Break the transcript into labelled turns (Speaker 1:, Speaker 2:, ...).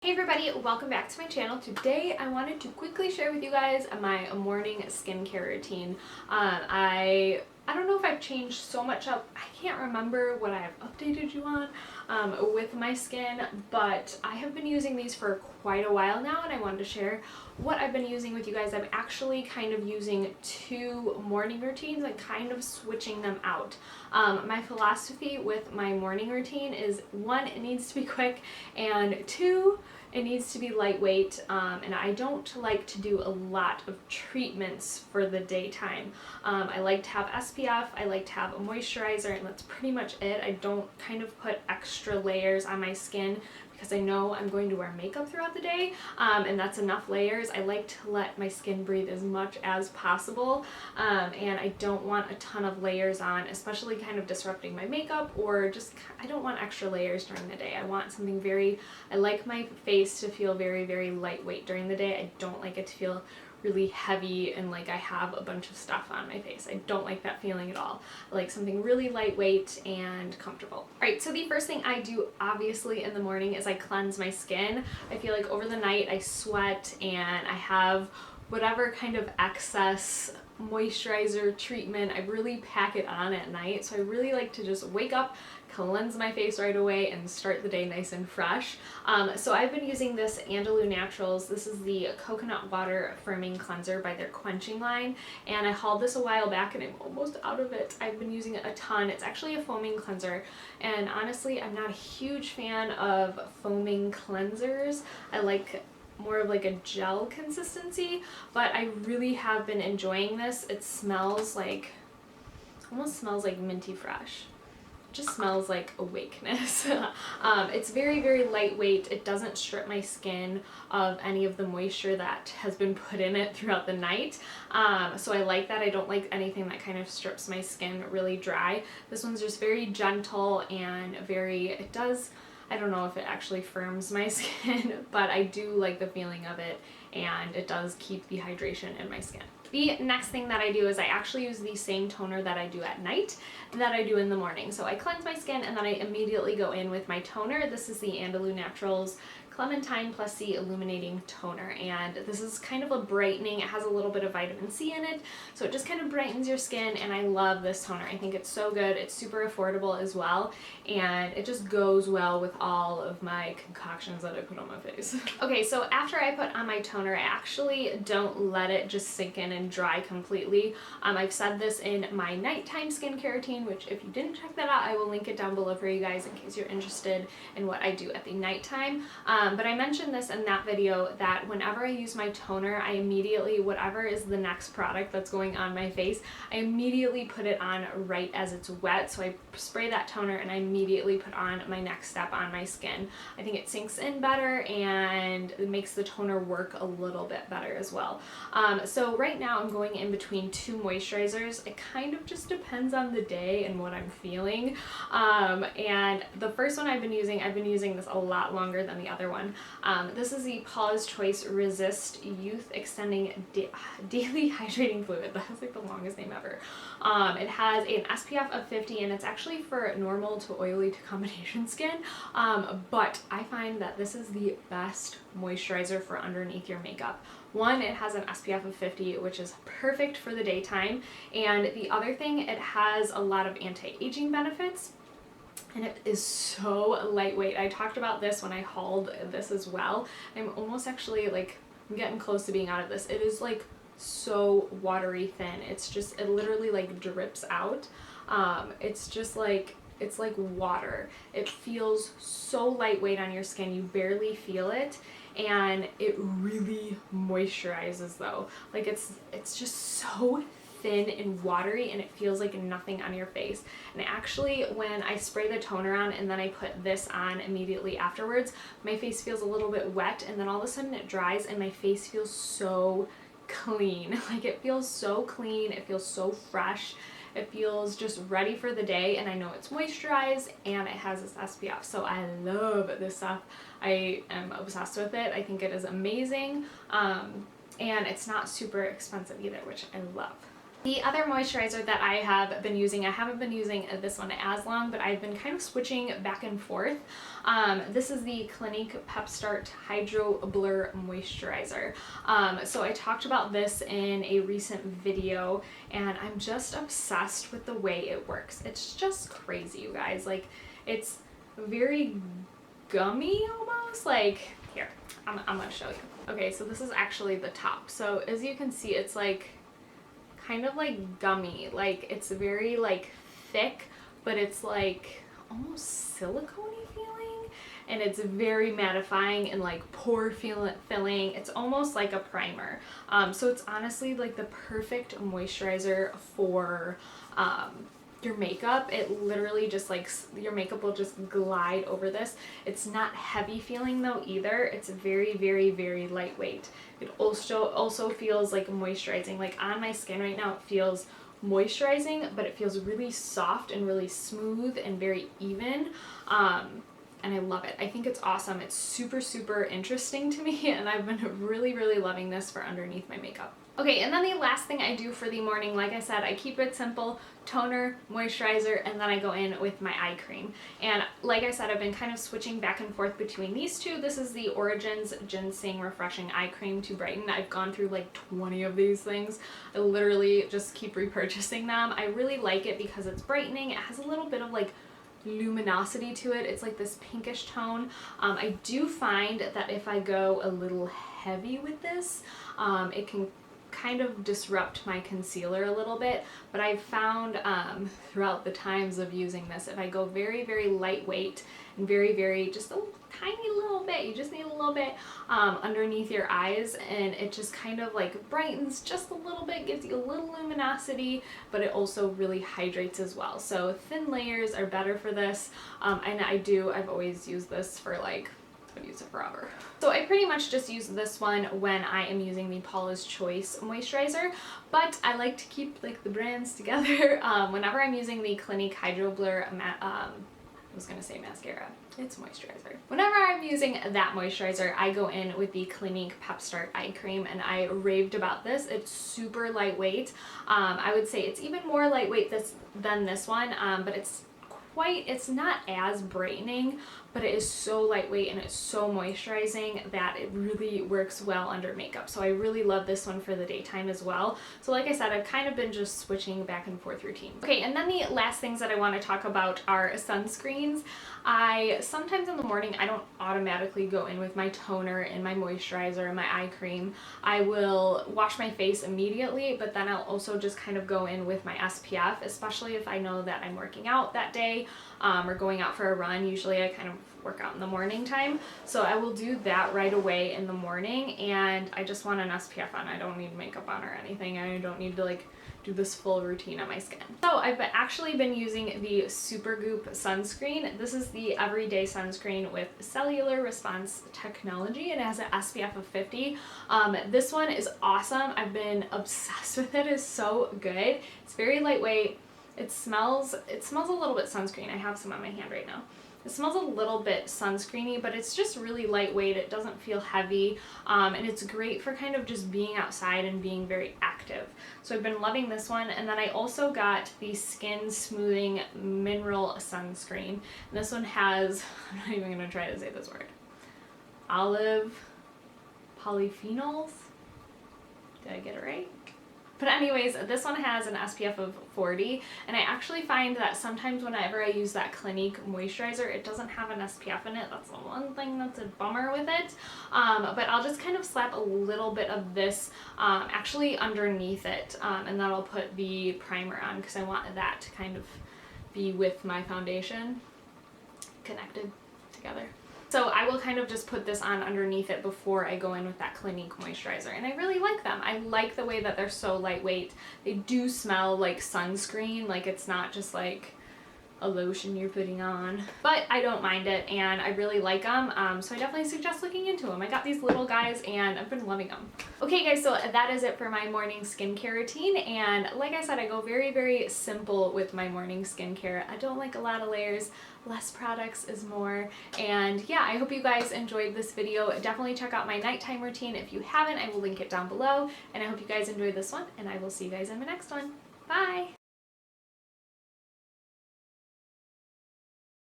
Speaker 1: Hey everybody, welcome back to my channel. Today I wanted to quickly share with you guys my morning skincare routine. I don't know if I've changed so much up. I can't remember what I have updated you on with my skin, but I have been using these for quite a while now and I wanted to share what I've been using with you guys. I'm actually kind of using two morning routines and kind of switching them out. My philosophy with my morning routine is one, it needs to be quick, and two, it needs to be lightweight, and I don't like to do a lot of treatments for the daytime. I like to have SPF, I like to have a moisturizer, and that's pretty much it. I don't kind of put extra layers on my skin because I know I'm going to wear makeup throughout the day, and that's enough layers. I like to let my skin breathe as much as possible, and I don't want a ton of layers on, especially kind of disrupting my makeup, or just, I don't want extra layers during the day. I want something I like my face to feel very, very lightweight during the day. I don't like it to feel really heavy and like I have a bunch of stuff on my face. I don't like that feeling at all. I like something really lightweight and comfortable. Alright, so the first thing I do obviously in the morning is I cleanse my skin. I feel like over the night I sweat and I have whatever kind of excess moisturizer treatment, I really pack it on at night. So I really like to just wake up, cleanse my face right away, and start the day nice and fresh. So I've been using this Andalou Naturals. This is the Coconut Water Firming Cleanser by their Quenching line, and I hauled this a while back and I'm almost out of it. I've been using it a ton. It's actually a foaming cleanser, and honestly I'm not a huge fan of foaming cleansers. I like more of like a gel consistency, but I really have been enjoying this. It smells like, almost smells like minty fresh. It just smells like awakeness. It's very, very lightweight. It doesn't strip my skin of any of the moisture that has been put in it throughout the night. So I like that. I don't like anything that kind of strips my skin really dry. This one's just very gentle and it does, I don't know if it actually firms my skin, but I do like the feeling of it, and it does keep the hydration in my skin. The next thing that I do is I actually use the same toner that I do at night that I do in the morning. So I cleanse my skin and then I immediately go in with my toner. This is the Andalou Naturals Clementine Plus C Illuminating Toner, and this is kind of a brightening. It has a little bit of vitamin C in it, so it just kind of brightens your skin, and I love this toner. I think it's so good. It's super affordable as well, and it just goes well with all of my concoctions that I put on my face. Okay, so after I put on my toner, I actually don't let it just sink in and dry completely. I've said this in my nighttime skincare routine, which if you didn't check that out, I will link it down below for you guys in case you're interested in what I do at the nighttime. But I mentioned this in that video that whenever I use my toner, I immediately, whatever is the next product that's going on my face, I immediately put it on right as it's wet. So I spray that toner and I immediately put on my next step on my skin. I think it sinks in better and it makes the toner work a little bit better as well. So right now I'm going in between two moisturizers. It kind of just depends on the day and what I'm feeling. And the first one I've been using this a lot longer than the other one. This is the Paula's Choice Resist Youth Extending Daily Hydrating Fluid. That was like the longest name ever. It has an SPF of 50 and it's actually for normal to oily to combination skin, but I find that this is the best moisturizer for underneath your makeup. One, it has an SPF of 50, which is perfect for the daytime, and the other thing, it has a lot of anti-aging benefits. And it is so lightweight. I talked about this when I hauled this as well. I'm almost actually like, I'm getting close to being out of this. It is like so watery thin. It literally like drips out. It's just like, it's like water. It feels so lightweight on your skin. You barely feel it. And it really moisturizes though. Like it's just so thin and watery, and it feels like nothing on your face. And actually, when I spray the toner on and then I put this on immediately afterwards, my face feels a little bit wet, and then all of a sudden it dries and my face feels so clean. Like it feels so clean, it feels so fresh. It feels just ready for the day, and I know it's moisturized and it has this SPF. So I love this stuff. I am obsessed with it. I think it is amazing. And it's not super expensive either, which I love. The other moisturizer that I have been using, I haven't been using this one as long, but I've been kind of switching back and forth. This is the Clinique Pep Start Hydro Blur Moisturizer. So I talked about this in a recent video, and I'm just obsessed with the way it works. It's just crazy, you guys. Like, it's very gummy almost. Like, here, I'm gonna show you. Okay, so this is actually the top. So as you can see, it's like kind of like gummy, like it's very like thick, but it's like almost silicone-y feeling, and it's very mattifying and like pore filling. It's almost like a primer. So it's honestly like the perfect moisturizer for your makeup. It literally just like your makeup will just glide over this. It's not heavy feeling though either. It's very, very, very lightweight. It also feels like moisturizing. Like on my skin right now, it feels moisturizing, but it feels really soft and really smooth and very even. And I love it. I think it's awesome. It's super, super interesting to me, and I've been really, really loving this for underneath my makeup. Okay, and then the last thing I do for the morning, like I said, I keep it simple: toner, moisturizer, and then I go in with my eye cream. And like I said, I've been kind of switching back and forth between these two. This is the Origins Ginseng Refreshing Eye Cream to brighten. I've gone through like 20 of these things. I literally just keep repurchasing them. I really like it because it's brightening. It has a little bit of like luminosity to it. It's like this pinkish tone. I do find that if I go a little heavy with this, it can kind of disrupt my concealer a little bit, but I've found throughout the times of using this, if I go very, very lightweight and very, very, just a tiny little bit, you just need a little bit underneath your eyes, and it just kind of like brightens just a little bit, gives you a little luminosity, but it also really hydrates as well. So thin layers are better for this, and I've always used this for like, I've used it forever. So I pretty much just use this one when I am using the Paula's Choice moisturizer, but I like to keep like the brands together. Whenever I'm using the Clinique Hydro Blur, I was gonna say mascara, it's moisturizer. Whenever I'm using that moisturizer, I go in with the Clinique Pep Start Eye Cream, and I raved about this. It's super lightweight. I would say it's even more lightweight than this one, but it's not as brightening, but it is so lightweight and it's so moisturizing that it really works well under makeup. So I really love this one for the daytime as well. So like I said, I've kind of been just switching back and forth routines. Okay, and then the last things that I want to talk about are sunscreens. Sometimes in the morning, I don't automatically go in with my toner and my moisturizer and my eye cream. I will wash my face immediately, but then I'll also just kind of go in with my SPF, especially if I know that I'm working out that day or going out for a run. Usually I kind of work out in the morning time, so I will do that right away in the morning, and I just want an SPF on. I don't need makeup on or anything. I don't need to like do this full routine on my skin. So I've actually been using the Supergoop sunscreen. This is the everyday sunscreen with cellular response technology. It has an SPF of 50. This one is awesome. I've been obsessed with it. It's so good. It's very lightweight. It smells a little bit sunscreen. I have some on my hand right now. It smells a little bit sunscreeny, but it's just really lightweight. It doesn't feel heavy, and it's great for kind of just being outside and being very active. So I've been loving this one, and then I also got the Skin Smoothing Mineral Sunscreen. And this one has, I'm not even going to try to say this word, olive polyphenols. Did I get it right? But anyways, this one has an SPF of 40, and I actually find that sometimes whenever I use that Clinique moisturizer, it doesn't have an SPF in it. That's the one thing that's a bummer with it. But I'll just kind of slap a little bit of this actually underneath it, and then I'll put the primer on because I want that to kind of be with my foundation connected together. So I will kind of just put this on underneath it before I go in with that Clinique moisturizer. And I really like them. I like the way that they're so lightweight. They do smell like sunscreen. Like, it's not just like a lotion you're putting on. But I don't mind it, and I really like them, so I definitely suggest looking into them. I got these little guys and I've been loving them. Okay guys, so that is it for my morning skincare routine, and like I said, I go very, very simple with my morning skincare. I don't like a lot of layers. Less products is more. And yeah, I hope you guys enjoyed this video. Definitely check out my nighttime routine if you haven't. I will link it down below, and I hope you guys enjoyed this one, and I will see you guys in my next one. Bye!